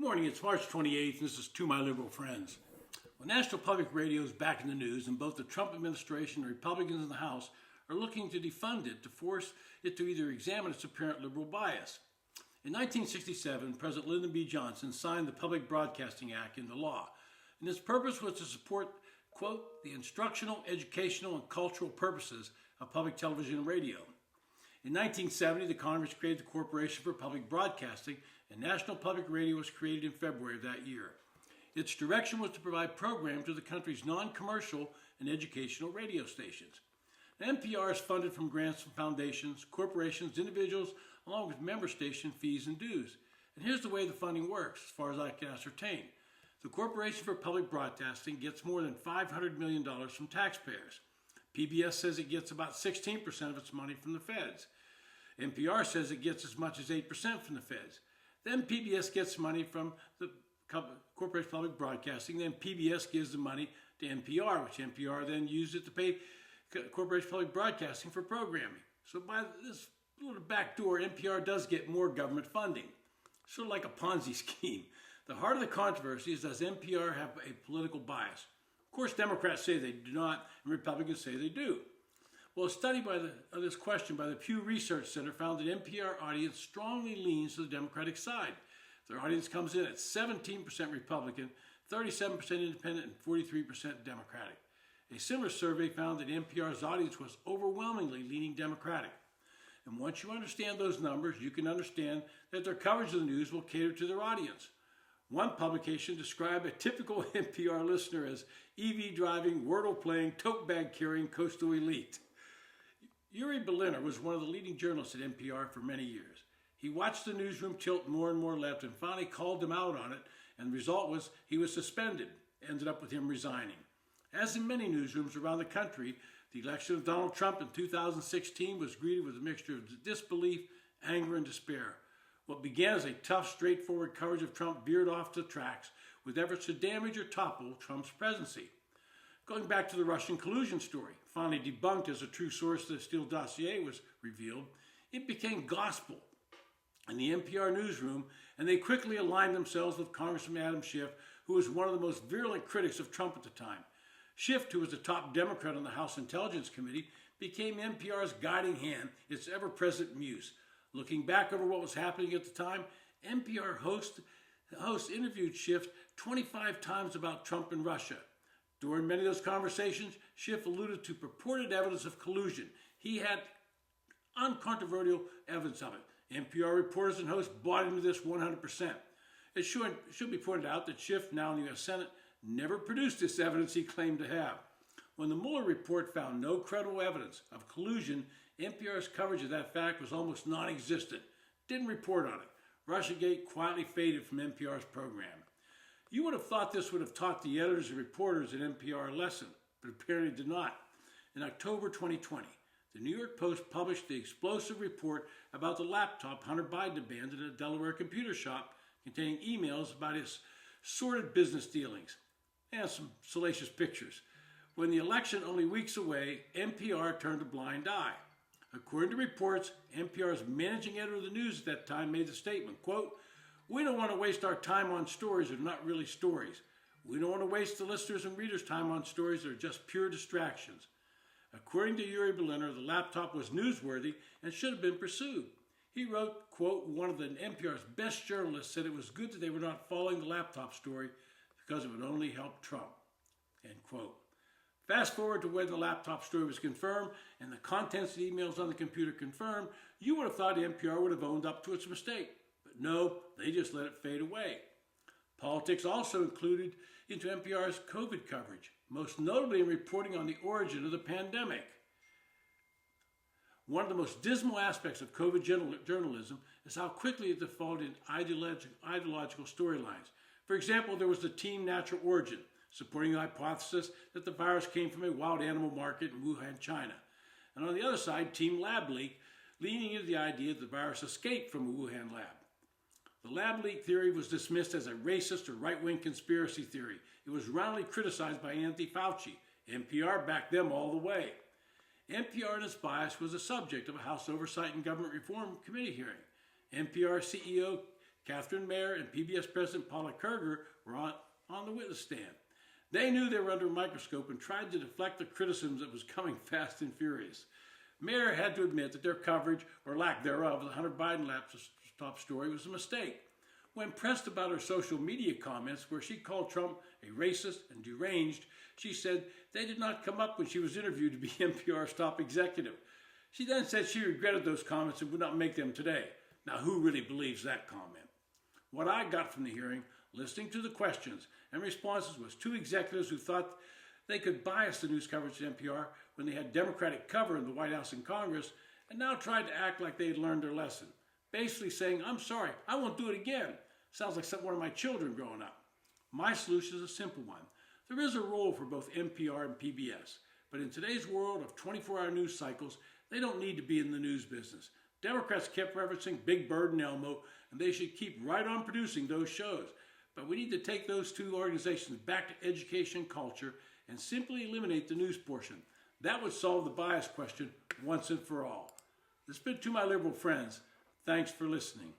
morning, it's March 28th, and this is To My Liberal Friends. Well, National Public Radio is back in the news, and both the Trump administration and Republicans in the House are looking to defund it to force it to either examine its apparent liberal bias. In 1967, President Lyndon B. Johnson signed the Public Broadcasting Act into law, and its purpose was to support, quote, the instructional, educational, and cultural purposes of public television and radio. In 1970, the Congress created the Corporation for Public Broadcasting, and National Public Radio was created in February of that year. Its direction was to provide programs to the country's non-commercial and educational radio stations. Now, NPR is funded from grants from foundations, corporations, individuals, along with member station fees and dues. And here's the way the funding works, as far as I can ascertain. The Corporation for Public Broadcasting gets more than $500 million from taxpayers. PBS says it gets about 16% of its money from the feds. NPR says it gets as much as 8% from the feds. Then PBS gets money from the Corporation for Public Broadcasting. Then PBS gives the money to NPR, which NPR then uses to pay Corporation for Public Broadcasting for programming. So by this little back door, NPR does get more government funding. Sort of like a Ponzi scheme. The heart of the controversy is, does NPR have a political bias? Of course, Democrats say they do not, and Republicans say they do. Well, a study of this question by the Pew Research Center found that NPR audience strongly leans to the Democratic side. Their audience comes in at 17% Republican, 37% Independent, and 43% Democratic. A similar survey found that NPR's audience was overwhelmingly leaning Democratic. And once you understand those numbers, you can understand that their coverage of the news will cater to their audience. One publication described a typical NPR listener as EV driving, Wordle playing, tote bag carrying coastal elite. Yuri Berliner was one of the leading journalists at NPR for many years. He watched the newsroom tilt more and more left and finally called them out on it, and the result was he was suspended, ended up with him resigning. As in many newsrooms around the country, the election of Donald Trump in 2016 was greeted with a mixture of disbelief, anger, and despair. What began as a tough, straightforward coverage of Trump veered off the tracks with efforts to damage or topple Trump's presidency. Going back to the Russian collusion story, finally debunked as a true source of the Steele dossier was revealed, it became gospel in the NPR newsroom, and they quickly aligned themselves with Congressman Adam Schiff, who was one of the most virulent critics of Trump at the time. Schiff, who was the top Democrat on the House Intelligence Committee, became NPR's guiding hand, its ever-present muse. Looking back over what was happening at the time, NPR host interviewed Schiff 25 times about Trump and Russia. During many of those conversations, Schiff alluded to purported evidence of collusion. He had uncontroversial evidence of it. NPR reporters and hosts bought into this 100%. It should be pointed out that Schiff, now in the U.S. Senate, never produced this evidence he claimed to have. When the Mueller report found no credible evidence of collusion, NPR's coverage of that fact was almost non-existent. Didn't report on it. Russiagate quietly faded from NPR's program. You would have thought this would have taught the editors and reporters at NPR a lesson, but apparently did not. In October 2020, the New York Post published the explosive report about the laptop Hunter Biden abandoned at a Delaware computer shop containing emails about his sordid business dealings and some salacious pictures. When the election only weeks away, NPR turned a blind eye. According to reports, NPR's managing editor of the news at that time made the statement, quote, "We don't want to waste our time on stories that are not really stories. We don't want to waste the listeners' and readers' time on stories that are just pure distractions." According to Yuri Berliner, the laptop was newsworthy and should have been pursued. He wrote, quote, "One of the NPR's best journalists said it was good that they were not following the laptop story because it would only help Trump," end quote. Fast forward to when the laptop story was confirmed and the contents of the emails on the computer confirmed, you would have thought NPR would have owned up to its mistake. But no, they just let it fade away. Politics also included into NPR's COVID coverage, most notably in reporting on the origin of the pandemic. One of the most dismal aspects of COVID journalism is how quickly it defaulted in ideological storylines. For example, there was the Team Natural Origin, supporting the hypothesis that the virus came from a wild animal market in Wuhan, China. And on the other side, Team Lab Leak, leaning into the idea that the virus escaped from a Wuhan lab. The lab leak theory was dismissed as a racist or right-wing conspiracy theory. It was roundly criticized by Anthony Fauci. NPR backed them all the way. NPR and its bias was the subject of a House Oversight and Government Reform Committee hearing. NPR CEO Catherine Mayer and PBS President Paula Kerger were on the witness stand. They knew they were under a microscope and tried to deflect the criticisms that was coming fast and furious. Mayer had to admit that their coverage, or lack thereof, of the Hunter Biden laptop story was a mistake. When pressed about her social media comments where she called Trump a racist and deranged, she said they did not come up when she was interviewed to be NPR's top executive. She then said she regretted those comments and would not make them today. Now, who really believes that comment? What I got from the hearing, listening to the questions and responses, was two executives who thought they could bias the news coverage at NPR when they had Democratic cover in the White House and Congress, and now tried to act like they had learned their lesson. Basically saying, I'm sorry, I won't do it again. Sounds like one of my children growing up. My solution is a simple one. There is a role for both NPR and PBS, but in today's world of 24-hour news cycles, they don't need to be in the news business. Democrats kept referencing Big Bird and Elmo, and they should keep right on producing those shows. But we need to take those two organizations back to education and culture and simply eliminate the news portion. That would solve the bias question once and for all. This has been To My Liberal Friends. Thanks for listening.